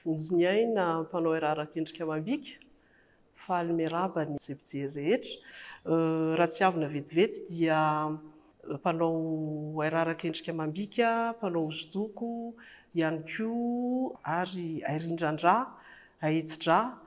Vonjiniaina mpanao ararak'endrika amam-bika faly miarabany izay mpijery rehetra. Raha tsy avy na vetivety dia mpanao ararak'endrika amam-bika, mpanao hosodoko ihany koa ary airindran-drà, ahetsy-drà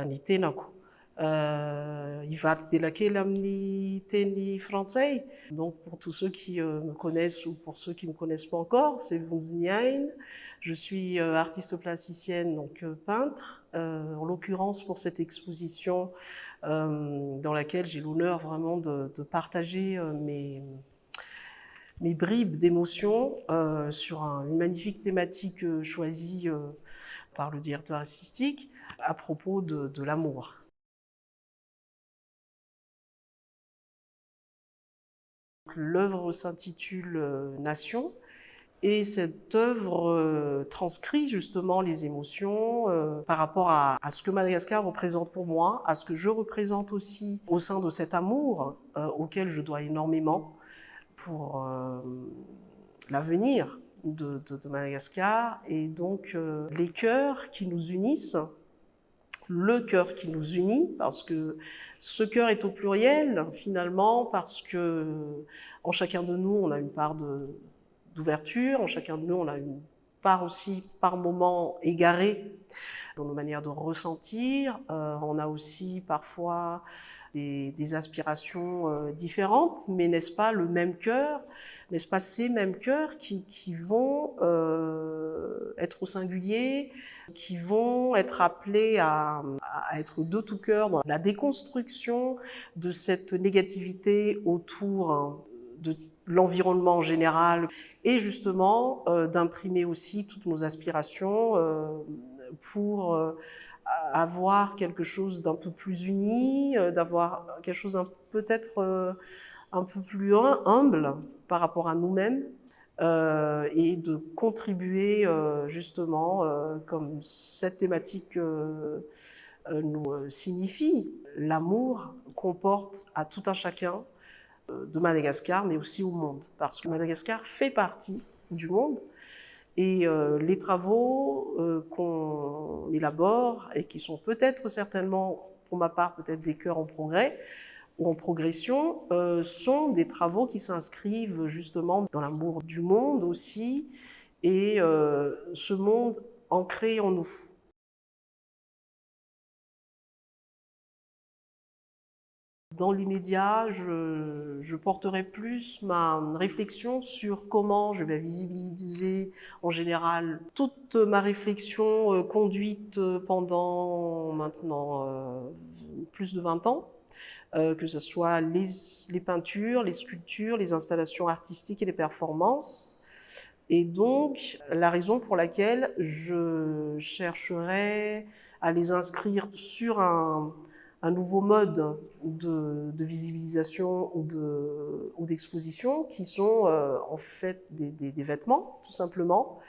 ny tenako. Ivady delakely amin'ny teny frantsay. Donc pour tous ceux qui me connaissent ou pour ceux qui ne me connaissent pas encore, c'est Vonjiniaina. Je suis artiste plasticienne, donc peintre, en l'occurrence pour cette exposition dans laquelle j'ai l'honneur vraiment de partager mes bribes d'émotions sur une magnifique thématique choisie par le directeur artistique à propos de l'amour. L'œuvre s'intitule Nation et cette œuvre transcrit justement les émotions par rapport à ce que Madagascar représente pour moi, à ce que je représente aussi au sein de cet amour auquel je dois énormément pour l'avenir de Madagascar. Et donc les cœurs qui nous unissent, le cœur qui nous unit, parce que ce cœur est au pluriel finalement, parce que en chacun de nous on a une part d'ouverture, en chacun de nous on a une part aussi par moments égarée dans nos manières de ressentir, on a aussi parfois des aspirations différentes, mais n'est-ce pas le même cœur, n'est-ce pas ces mêmes cœurs qui vont être au singulier, qui vont être appelés à être de tout cœur dans la déconstruction de cette négativité autour de l'environnement en général et justement d'imprimer aussi toutes nos aspirations pour avoir quelque chose d'un peu plus uni, d'avoir quelque chose peut-être un peu plus humble par rapport à nous-mêmes et de contribuer justement, comme cette thématique nous signifie, l'amour qu'on porte à tout un chacun de Madagascar, mais aussi au monde, parce que Madagascar fait partie du monde. Et les travaux qu'on élabore et qui sont peut-être certainement, pour ma part, peut-être des cœurs en progrès ou en progression, sont des travaux qui s'inscrivent justement dans l'amour du monde aussi et ce monde ancré en nous. Dans l'immédiat, je porterai plus ma réflexion sur comment je vais visibiliser en général toute ma réflexion conduite pendant maintenant plus de 20 ans, que ce soit les peintures, les sculptures, les installations artistiques et les performances. Et donc, la raison pour laquelle je chercherai à les inscrire sur un nouveau mode de visibilisation ou d'exposition qui sont en fait des vêtements, tout simplement,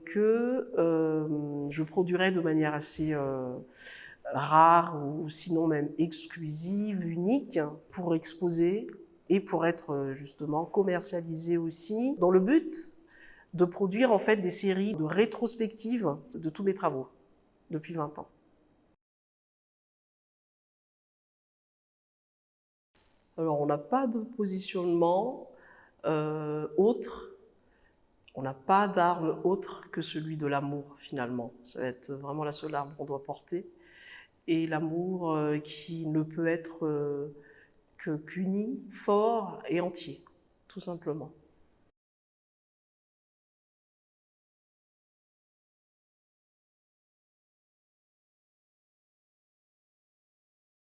que je produirai de manière assez rare ou sinon même exclusive, unique, pour exposer et pour être justement commercialisé aussi, dans le but de produire en fait des séries de rétrospectives de tous mes travaux depuis 20 ans. Alors on n'a pas de positionnement autre, on n'a pas d'arme autre que celui de l'amour finalement. Ça va être vraiment la seule arme qu'on doit porter. Et l'amour qui ne peut être qu'uni, fort et entier, tout simplement.